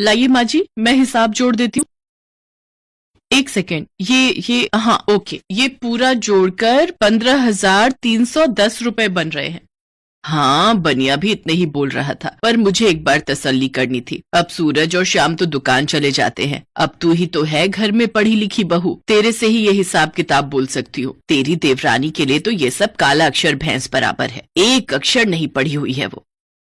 लाइए माँ जी, मैं हिसाब जोड़ देती हूँ। एक सेकेंड, ये हाँ ओके, ये पूरा जोड़कर 15,310 रुपए बन रहे हैं। हाँ, बनिया भी इतने ही बोल रहा था, पर मुझे एक बार तसल्ली करनी थी। अब सूरज और श्याम तो दुकान चले जाते हैं, अब तू ही तो है घर में पढ़ी लिखी बहू, तेरे से ही ये हिसाब किताब बोल सकती हूँ। तेरी देवरानी के लिए तो ये सब काला अक्षर भैंस बराबर है, एक अक्षर नहीं पढ़ी हुई है वो।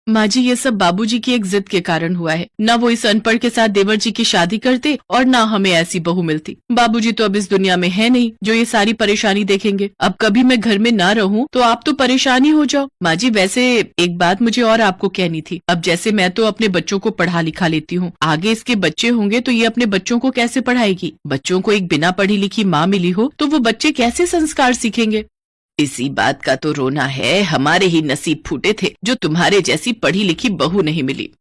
माँ जी, ये सब बाबूजी की एक जिद के कारण हुआ है। ना वो इस अनपढ़ के साथ देवर जी की शादी करते और ना हमें ऐसी बहू मिलती। बाबूजी तो अब इस दुनिया में है नहीं जो ये सारी परेशानी देखेंगे। अब कभी मैं घर में ना रहूं तो आप तो परेशानी हो जाओ। माँ जी, वैसे एक बात मुझे और आपको कहनी थी। अब जैसे मैं तो अपने बच्चों को पढ़ा लिखा लेती हूँ, आगे इसके बच्चे होंगे तो ये अपने बच्चों को कैसे पढ़ाएगी? बच्चों को एक बिना पढ़ी लिखी माँ मिली हो तो वो बच्चे कैसे संस्कार सीखेंगे? इसी बात का तो रोना है, हमारे ही नसीब फूटे थे जो तुम्हारे जैसी पढ़ी लिखी बहू नहीं मिली।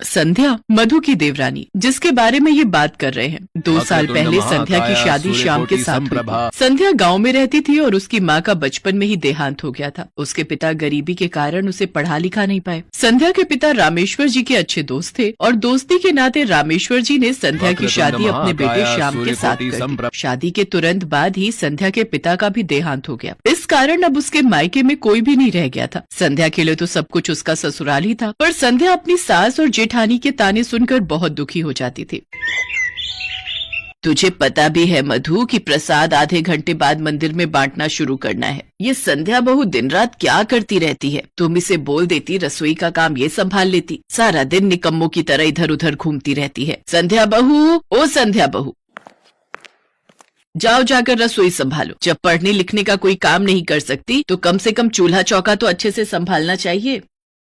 संध्या, मधु की देवरानी, जिसके बारे में ये बात कर रहे हैं, 2 साल पहले संध्या की शादी श्याम के साथ हुई थी। संध्या गांव में रहती थी और उसकी माँ का बचपन में ही देहांत हो गया था। उसके पिता गरीबी के कारण उसे पढ़ा लिखा नहीं पाए। संध्या के पिता रामेश्वर जी के अच्छे दोस्त थे और दोस्ती के नाते रामेश्वर जी ने संध्या की शादी अपने बेटे श्याम के साथ कर दी। शादी के तुरंत बाद ही संध्या के पिता का भी देहांत हो गया। इस कारण अब उसके मायके में कोई भी नहीं रह गया था। संध्या के लिए तो सब कुछ उसका ससुराल ही था, पर संध्या अपनी सास और जेठानी के ताने सुनकर बहुत दुखी हो जाती थी। तुझे पता भी है मधु कि प्रसाद आधे घंटे बाद मंदिर में बांटना शुरू करना है। ये संध्या बहू दिन रात क्या करती रहती है? तुम इसे बोल देती रसोई का काम ये संभाल लेती, सारा दिन निकम्मों की तरह इधर उधर घूमती रहती है। संध्या बहू, ओ संध्या बहू, जाओ जाकर रसोई संभालो। जब पढ़ने लिखने का कोई काम नहीं कर सकती तो कम से कम चूल्हा चौका तो अच्छे से संभालना चाहिए।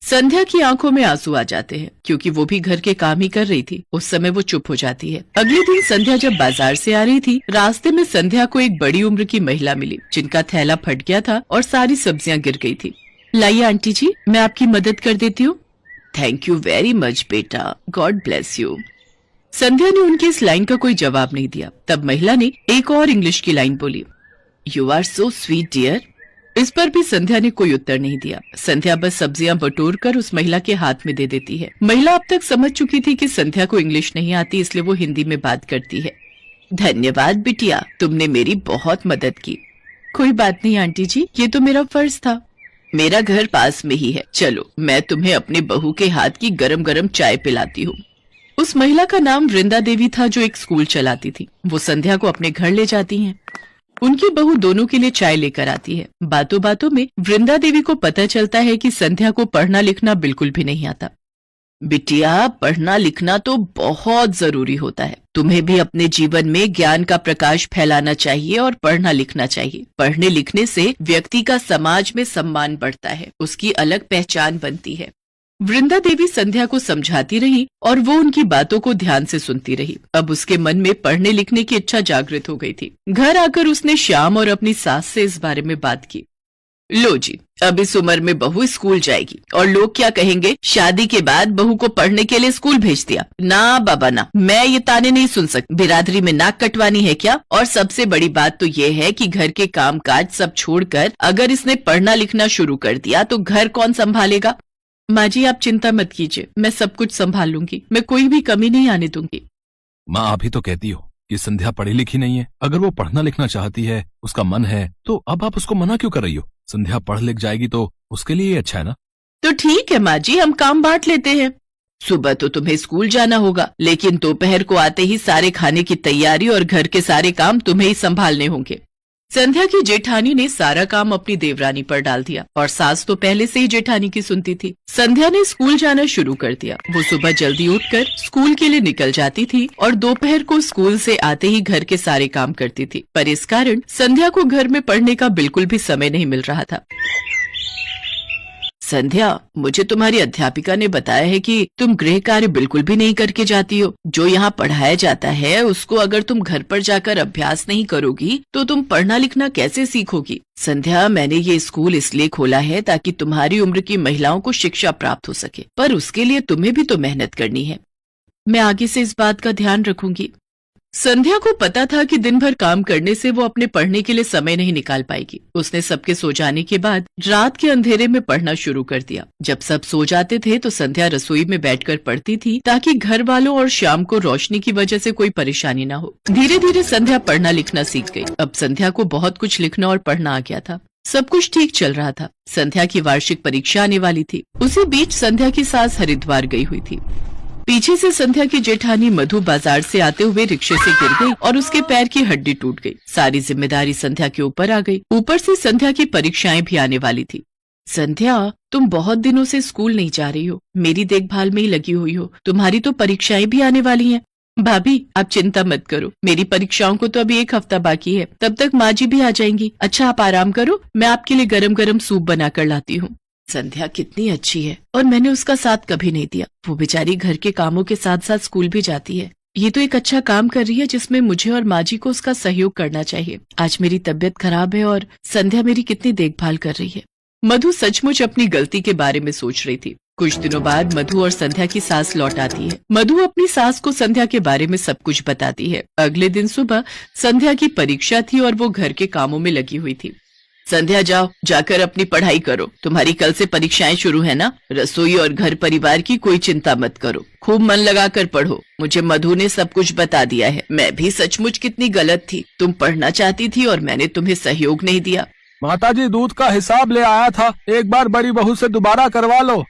संध्या की आंखों में आंसू आ जाते हैं क्योंकि वो भी घर के काम ही कर रही थी। उस समय वो चुप हो जाती है। अगले दिन संध्या जब बाजार से आ रही थी, रास्ते में संध्या को एक बड़ी उम्र की महिला मिली जिनका थैला फट गया था और सारी सब्जियां गिर गई थी। लाइए आंटी जी, मैं आपकी मदद कर देती हूँ। थैंक यू वेरी मच बेटा, गॉड ब्लेस यू। संध्या ने उनकी इस लाइन का कोई जवाब नहीं दिया। तब महिला ने एक और इंग्लिश की लाइन बोली, you are so sweet dear. इस पर भी संध्या ने कोई उत्तर नहीं दिया। संध्या बस सब्जियां बटोर कर उस महिला के हाथ में दे देती है। महिला अब तक समझ चुकी थी कि संध्या को इंग्लिश नहीं आती, इसलिए वो हिंदी में बात करती है। धन्यवाद बिटिया, तुमने मेरी बहुत मदद की। कोई बात नहीं आंटी जी, ये तो मेरा फर्ज था। मेरा घर पास में ही है, चलो मैं तुम्हें अपने बहू के हाथ की गरम गरम चाय पिलाती हूँ। उस महिला का नाम वृंदा देवी था जो एक स्कूल चलाती थी। वो संध्या को अपने घर ले जाती हैं। उनकी बहू दोनों के लिए चाय लेकर आती है। बातों बातों में वृंदा देवी को पता चलता है कि संध्या को पढ़ना लिखना बिल्कुल भी नहीं आता। बिटिया, पढ़ना लिखना तो बहुत जरूरी होता है। तुम्हें भी अपने जीवन में ज्ञान का प्रकाश फैलाना चाहिए और पढ़ना लिखना चाहिए। पढ़ने लिखने से व्यक्ति का समाज में सम्मान बढ़ता है, उसकी अलग पहचान बनती है। वृंदा देवी संध्या को समझाती रही और वो उनकी बातों को ध्यान से सुनती रही। अब उसके मन में पढ़ने लिखने की इच्छा जागृत हो गई थी। घर आकर उसने श्याम और अपनी सास से इस बारे में बात की। लो जी, अब इस उम्र में बहू स्कूल जाएगी और लोग क्या कहेंगे, शादी के बाद बहू को पढ़ने के लिए स्कूल भेज दिया। ना बाबा ना, मैं ये ताने नहीं सुन सकती। बिरादरी में नाक कटवानी है क्या? और सबसे बड़ी बात तो ये है कि घर के काम काज सब छोड़कर अगर इसने पढ़ना लिखना शुरू कर दिया तो घर कौन संभालेगा? माँ जी, आप चिंता मत कीजिए, मैं सब कुछ संभाल लूंगी। मैं कोई भी कमी नहीं आने दूंगी। माँ, आप ही तो कहती हो कि संध्या पढ़ी लिखी नहीं है। अगर वो पढ़ना लिखना चाहती है, उसका मन है, तो अब आप उसको मना क्यों कर रही हो? संध्या पढ़ लिख जाएगी तो उसके लिए ही अच्छा है ना। तो ठीक है माँ जी, हम काम बांट लेते हैं। सुबह तो तुम्हें स्कूल जाना होगा, लेकिन दोपहर को आते ही सारे खाने की तैयारी और घर के सारे काम तुम्हें ही संभालने होंगे। संध्या की जेठानी ने सारा काम अपनी देवरानी पर डाल दिया और सास तो पहले से ही जेठानी की सुनती थी। संध्या ने स्कूल जाना शुरू कर दिया। वो सुबह जल्दी उठकर स्कूल के लिए निकल जाती थी और दोपहर को स्कूल से आते ही घर के सारे काम करती थी, पर इस कारण संध्या को घर में पढ़ने का बिल्कुल भी समय नहीं मिल रहा था। संध्या, मुझे तुम्हारी अध्यापिका ने बताया है कि तुम गृह कार्य बिल्कुल भी नहीं करके जाती हो। जो यहाँ पढ़ाया जाता है उसको अगर तुम घर पर जाकर अभ्यास नहीं करोगी तो तुम पढ़ना लिखना कैसे सीखोगी? संध्या, मैंने ये स्कूल इसलिए खोला है ताकि तुम्हारी उम्र की महिलाओं को शिक्षा प्राप्त हो सके, पर उसके लिए तुम्हें भी तो मेहनत करनी है। मैं आगे से इस बात का ध्यान रखूंगी। संध्या को पता था कि दिन भर काम करने से वो अपने पढ़ने के लिए समय नहीं निकाल पाएगी। उसने सबके सो जाने के बाद रात के अंधेरे में पढ़ना शुरू कर दिया। जब सब सो जाते थे तो संध्या रसोई में बैठकर पढ़ती थी ताकि घर वालों और शाम को रोशनी की वजह से कोई परेशानी न हो। धीरे धीरे संध्या पढ़ना लिखना सीख गई। अब संध्या को बहुत कुछ लिखना और पढ़ना आ गया था। सब कुछ ठीक चल रहा था। संध्या की वार्षिक परीक्षा आने वाली थी। उसी बीच संध्या की सास हरिद्वार गई हुई थी। पीछे से संध्या की जेठानी मधु बाजार से आते हुए रिक्शे से गिर गई और उसके पैर की हड्डी टूट गई। सारी जिम्मेदारी संध्या के ऊपर आ गई। ऊपर से संध्या की परीक्षाएं भी आने वाली थी। संध्या, तुम बहुत दिनों से स्कूल नहीं जा रही हो, मेरी देखभाल में ही लगी हुई हो। तुम्हारी तो परीक्षाएं भी आने वाली हैं। भाभी, आप चिंता मत करो, मेरी परीक्षाओं को तो अभी 1 हफ्ता बाकी है, तब तक माँ जी भी आ जाएंगी। अच्छा, आप आराम करो, मैं आपके लिए गरम गरम सूप बना कर लाती हूँ। संध्या कितनी अच्छी है और मैंने उसका साथ कभी नहीं दिया। वो बेचारी घर के कामों के साथ साथ स्कूल भी जाती है। ये तो एक अच्छा काम कर रही है जिसमें मुझे और माँ जी को उसका सहयोग करना चाहिए। आज मेरी तबीयत खराब है और संध्या मेरी कितनी देखभाल कर रही है। मधु सचमुच अपनी गलती के बारे में सोच रही थी। कुछ दिनों बाद मधु और संध्या की सास लौट आती है। मधु अपनी सास को संध्या के बारे में सब कुछ बताती है। अगले दिन सुबह संध्या की परीक्षा थी और वो घर के कामों में लगी हुई थी। संध्या, जाओ, जाकर अपनी पढ़ाई करो। तुम्हारी कल से परीक्षाएं शुरू है ना। रसोई और घर परिवार की कोई चिंता मत करो, खूब मन लगाकर पढ़ो। मुझे मधु ने सब कुछ बता दिया है। मैं भी सचमुच कितनी गलत थी। तुम पढ़ना चाहती थी और मैंने तुम्हें सहयोग नहीं दिया। माताजी, दूध का हिसाब ले आया था, एक बार बड़ी बहू से दोबारा करवा लो।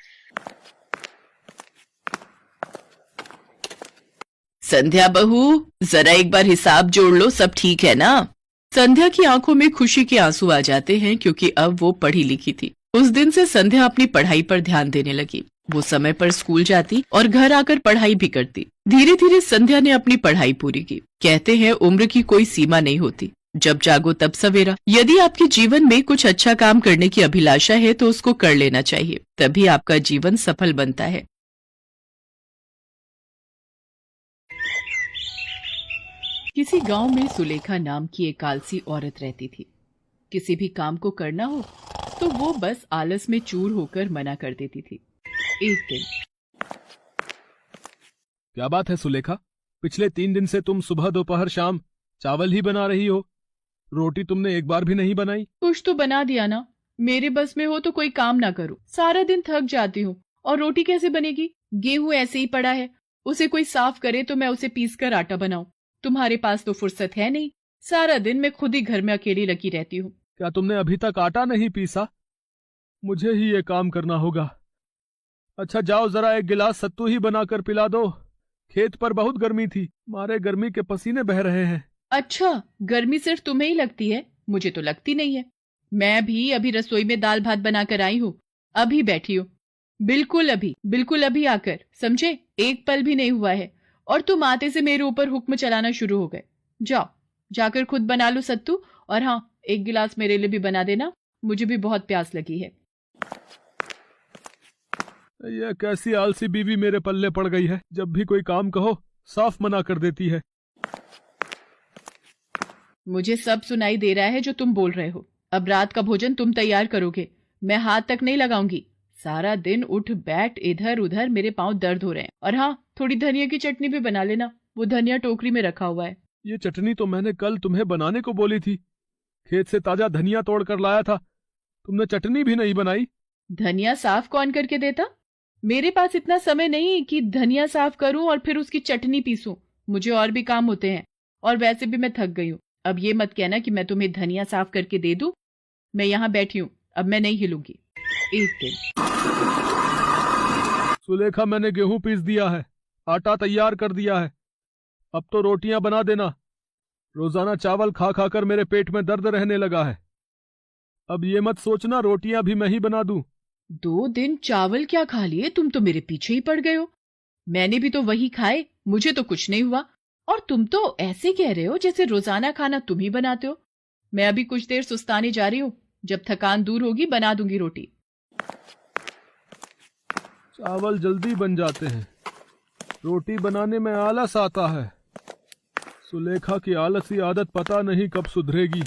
संध्या बहू, जरा एक बार हिसाब जोड़ लो, सब ठीक है ना। संध्या की आंखों में खुशी के आंसू आ जाते हैं क्योंकि अब वो पढ़ी लिखी थी। उस दिन से संध्या अपनी पढ़ाई पर ध्यान देने लगी। वो समय पर स्कूल जाती और घर आकर पढ़ाई भी करती। धीरे धीरे संध्या ने अपनी पढ़ाई पूरी की। कहते हैं उम्र की कोई सीमा नहीं होती, जब जागो तब सवेरा। यदि आपके जीवन में कुछ अच्छा काम करने की अभिलाषा है तो उसको कर लेना चाहिए, तभी आपका जीवन सफल बनता है। किसी गांव में सुलेखा नाम की एक आलसी औरत रहती थी। किसी भी काम को करना हो तो वो बस आलस में चूर होकर मना कर देती थी। एक दिन, क्या बात है सुलेखा, पिछले 3 दिन से तुम सुबह दोपहर शाम चावल ही बना रही हो, रोटी तुमने एक बार भी नहीं बनाई। कुछ तो बना दिया ना, मेरे बस में हो तो कोई काम ना करूं। सारा दिन थक जाती हूँ और रोटी कैसे बनेगी। गेहूं ऐसे ही पड़ा है, उसे कोई साफ करे तो मैं उसे पीस कर आटा बनाऊं। तुम्हारे पास तो फुर्सत है नहीं, सारा दिन मैं खुद ही घर में अकेली लगी रहती हूँ। क्या तुमने अभी तक आटा नहीं पीसा? मुझे ही ये काम करना होगा। अच्छा जाओ, जरा एक गिलास सत्तू ही बनाकर पिला दो। खेत पर बहुत गर्मी थी, मारे गर्मी के पसीने बह रहे हैं। अच्छा, गर्मी सिर्फ तुम्हें ही लगती है, मुझे तो लगती नहीं है। मैं भी अभी रसोई में दाल भात बनाकर आई हूँ, अभी बैठी हूँ। बिल्कुल अभी आकर, समझे? एक पल भी नहीं हुआ है और तुम आते से मेरे ऊपर हुक्म चलाना शुरू हो गए। जाओ, जाकर खुद बना लो सत्तू, और हाँ, एक गिलास मेरे लिए भी बना देना, मुझे भी बहुत प्यास लगी है। यह कैसी आलसी बीवी मेरे पल्ले पड़ गई है, जब भी कोई काम कहो साफ मना कर देती है। मुझे सब सुनाई दे रहा है जो तुम बोल रहे हो। अब रात का भोजन तुम तैयार करोगे, मैं हाथ तक नहीं लगाऊंगी। सारा दिन उठ बैठ इधर उधर, मेरे पांव दर्द हो रहे हैं। और हाँ, थोड़ी धनिया की चटनी भी बना लेना, वो धनिया टोकरी में रखा हुआ है। ये चटनी तो मैंने कल तुम्हें बनाने को बोली थी, खेत से ताजा धनिया तोड़ कर लाया था, तुमने चटनी भी नहीं बनाई। धनिया साफ कौन करके देता? मेरे पास इतना समय नहीं कि धनिया साफ करूं और फिर उसकी चटनी पीसूं। मुझे और भी काम होते हैं, और वैसे भी मैं थक गई हूँ। अब ये मत कहना कि मैं तुम्हें धनिया साफ करके दे दूं। मैं यहाँ बैठी हूँ, अब मैं नहीं हिलूंगी। एक दिन, सुलेखा, मैंने गेहूं पीस दिया है, आटा तैयार कर दिया है, अब तो रोटियां बना देना। रोजाना चावल खा खा कर मेरे पेट में दर्द रहने लगा है। अब ये मत सोचना रोटियां भी मैं ही बना दूं। 2 दिन चावल क्या खा लिए, तुम तो मेरे पीछे ही पड़ गए हो। मैंने भी तो वही खाए, मुझे तो कुछ नहीं हुआ। और तुम तो ऐसे कह रहे हो जैसे रोजाना खाना तुम ही बनाते हो। मैं अभी कुछ देर सुस्ताने जा रही हूँ, जब थकान दूर होगी बना दूंगी रोटी। चावल जल्दी बन जाते हैं, रोटी बनाने में आलस आता है। सुलेखा की आलसी आदत पता नहीं कब सुधरेगी।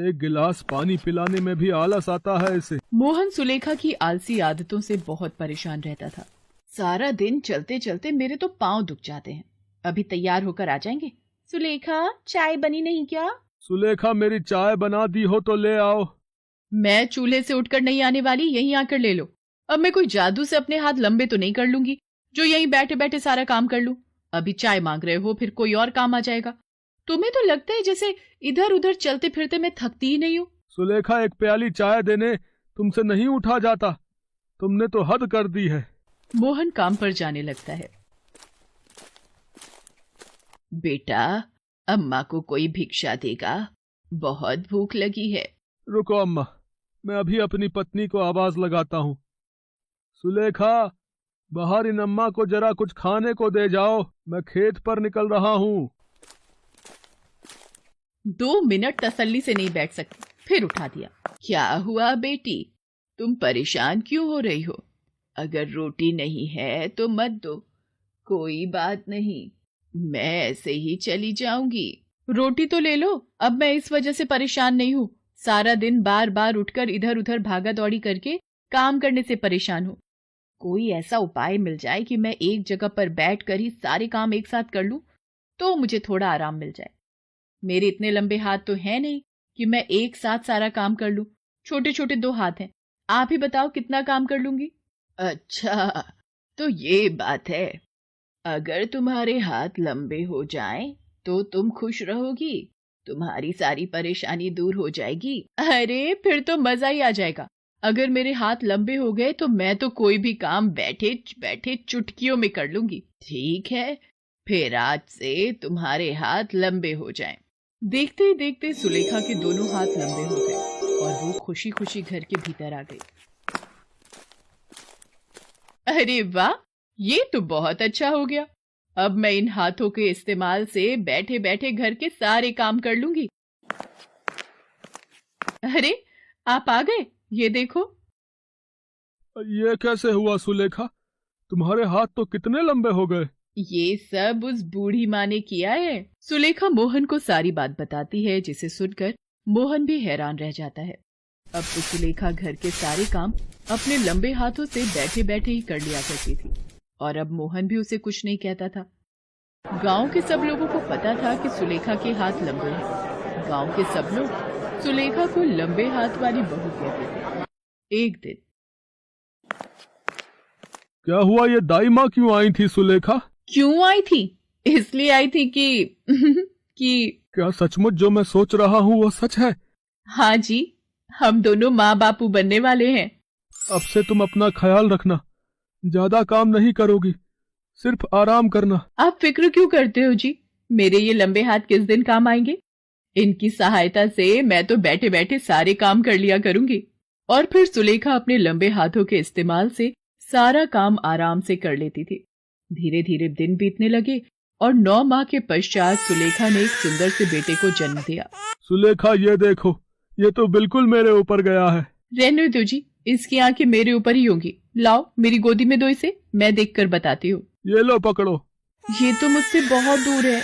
एक गिलास पानी पिलाने में भी आलस आता है इसे। मोहन सुलेखा की आलसी आदतों से बहुत परेशान रहता था। सारा दिन चलते चलते मेरे तो पांव दुख जाते हैं। अभी तैयार होकर आ जाएंगे, सुलेखा, चाय बनी नहीं क्या? सुलेखा, मेरी चाय बना दी हो तो ले आओ। मैं चूल्हे से उठकर नहीं आने वाली, यहीं आकर ले लो। अब मैं कोई जादू से अपने हाथ लंबे तो नहीं कर लूंगी जो यहीं बैठे बैठे सारा काम कर लूं। अभी चाय मांग रहे हो, फिर कोई और काम आ जाएगा। तुम्हें तो लगता है जैसे इधर उधर चलते फिरते मैं थकती ही नहीं हूँ। सुलेखा, एक प्याली चाय देने तुमसे नहीं उठा जाता। तुमने तो हद कर दी है। मोहन काम पर जाने लगता है। बेटा, अम्मा को कोई भिक्षा देगा, बहुत भूख लगी है। रुको अम्मा, मैं अभी अपनी पत्नी को आवाज लगाता हूँ। सुलेखा, बाहर इन अम्मा को जरा कुछ खाने को दे जाओ, मैं खेत पर निकल रहा हूँ। 2 मिनट तसल्ली से नहीं बैठ सकती, फिर उठा दिया। क्या हुआ बेटी, तुम परेशान क्यों हो रही हो? अगर रोटी नहीं है तो मत दो, कोई बात नहीं, मैं ऐसे ही चली जाऊंगी। रोटी तो ले लो, अब मैं इस वजह से परेशान नहीं हूँ। सारा दिन बार बार उठकर इधर उधर भागा दौड़ी करके काम करने से परेशान हूँ। कोई ऐसा उपाय मिल जाए कि मैं एक जगह पर बैठ कर ही सारे काम एक साथ कर लूं, तो मुझे थोड़ा आराम मिल जाए। मेरे इतने लंबे हाथ तो है नहीं कि मैं एक साथ सारा काम कर लूं। छोटे छोटे 2 हाथ हैं। आप ही बताओ कितना काम कर लूंगी? अच्छा, तो ये बात है। अगर तुम्हारे हाथ लंबे हो जाएं तो तुम खुश रहोगी, तुम्हारी सारी परेशानी दूर हो जाएगी। अरे फिर तो मजा ही आ जाएगा। अगर मेरे हाथ लंबे हो गए तो मैं तो कोई भी काम बैठे बैठे चुटकियों में कर लूंगी। ठीक है, फिर आज से तुम्हारे हाथ लंबे हो जाएं। देखते ही देखते सुलेखा के दोनों हाथ लंबे हो गए और वो खुशी खुशी घर के भीतर आ गई। अरे वाह, ये तो बहुत अच्छा हो गया। अब मैं इन हाथों के इस्तेमाल से बैठे बैठे घर के सारे काम कर लूंगी। अरे, आप आ गए, ये देखो। ये कैसे हुआ सुलेखा? तुम्हारे हाथ तो कितने लंबे हो गए। ये सब उस बूढ़ी माँ ने किया है। सुलेखा मोहन को सारी बात बताती है, जिसे सुनकर मोहन भी हैरान रह जाता है। अब तो सुलेखा घर के सारे काम अपने लंबे हाथों से बैठे बैठे ही कर लिया करती थी, और अब मोहन भी उसे कुछ नहीं कहता था। गांव के सब लोगों को पता था कि सुलेखा के हाथ लंबे हैं। गांव के सब लोग सुलेखा को लंबे हाथ वाली बहू कहते थे। एक दिन, क्या हुआ, ये दाई माँ क्यों आई थी सुलेखा? क्यों आई थी? इसलिए आई थी कि कि क्या सचमुच जो मैं सोच रहा हूँ वो सच है? हाँ जी, हम दोनों माँ बापू बनने वाले हैं। अब से तुम अपना ख्याल रखना, ज्यादा काम नहीं करोगी, सिर्फ आराम करना। आप फिक्र क्यों करते हो जी? मेरे ये लंबे हाथ किस दिन काम आएंगे? इनकी सहायता से मैं तो बैठे बैठे सारे काम कर लिया करूंगी। और फिर सुलेखा अपने लंबे हाथों के इस्तेमाल से सारा काम आराम से कर लेती थी। धीरे धीरे दिन बीतने लगे और 9 माह के पश्चात सुलेखा ने एक सुंदर से बेटे को जन्म दिया। सुलेखा, ये देखो, ये तो बिल्कुल मेरे ऊपर गया है। रहने दो जी, इसकी आंखें मेरे ऊपर ही होंगी। लाओ मेरी गोदी में दो इसे, मैं देखकर बताती हूँ। ये लो पकड़ो। ये तो मुझसे बहुत दूर है,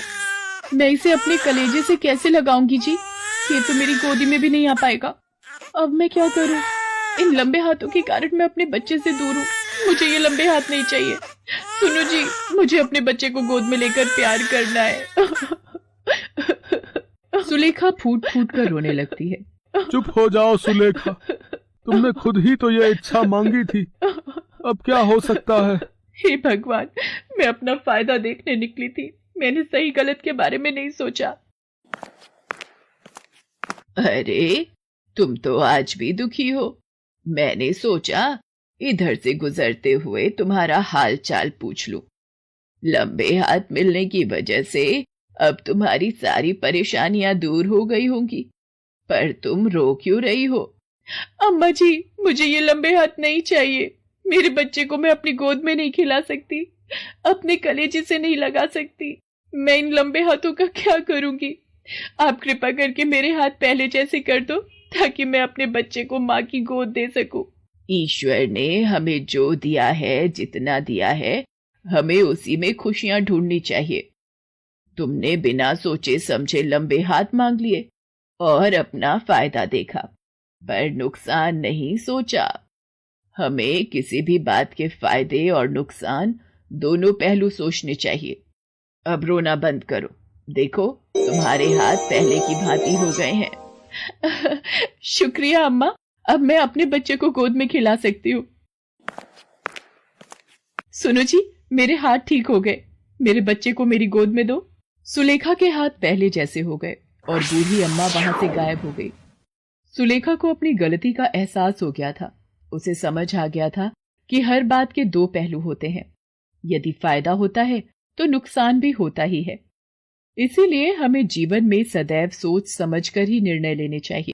मैं इसे अपने कलेजे से कैसे लगाऊंगी जी? ये तो मेरी गोदी में भी नहीं आ पाएगा। अब मैं क्या करूं? इन लंबे हाथों के कारण मैं अपने बच्चे से दूर हूँ। मुझे ये लंबे हाथ नहीं चाहिए। सुनो जी, मुझे अपने बच्चे को गोद में लेकर प्यार करना है। सुलेखा फूट फूट कर रोने लगती है। चुप हो जाओ सुलेखा, तुमने खुद ही तो ये इच्छा मांगी थी, अब क्या हो सकता है? हे भगवान, मैं अपना फायदा देखने निकली थी, मैंने सही गलत के बारे में नहीं सोचा। अरे, तुम तो आज भी दुखी हो। मैंने सोचा इधर से गुजरते हुए तुम्हारा हाल चाल पूछ लूं। लंबे हाथ मिलने की वजह से अब तुम्हारी सारी परेशानियां दूर हो गई होंगी, पर तुम रो क्यों रही हो? अम्मा जी, मुझे ये लंबे हाथ नहीं चाहिए। मेरे बच्चे को मैं अपनी गोद में नहीं खिला सकती, अपने कलेजे से नहीं लगा सकती। मैं इन लंबे हाथों का क्या करूंगी? आप कृपा करके मेरे हाथ पहले जैसे कर दो, ताकि मैं अपने बच्चे को माँ की गोद दे सकूं। ईश्वर ने हमें जो दिया है, जितना दिया है, हमें उसी में खुशियां ढूंढनी चाहिए। तुमने बिना सोचे समझे लंबे हाथ मांग लिए और अपना फायदा देखा, पर नुकसान नहीं सोचा। हमें किसी भी बात के फायदे और नुकसान दोनों पहलू सोचने चाहिए। अब रोना बंद करो देखो, तुम्हारे हाथ पहले की भांति हो गए हैं। शुक्रिया अम्मा, अब मैं अपने बच्चे को गोद में खिला सकती हूँ। सुनो जी, मेरे हाथ ठीक हो गए, मेरे बच्चे को मेरी गोद में दो। सुलेखा के हाथ पहले जैसे हो गए और बूढ़ी अम्मा वहां से गायब हो गई। सुलेखा को अपनी गलती का एहसास हो गया था। उसे समझ आ गया था कि हर बात के दो पहलू होते हैं। यदि फायदा होता है तो नुकसान भी होता ही है। इसीलिए हमें जीवन में सदैव सोच समझकर ही निर्णय लेने चाहिए।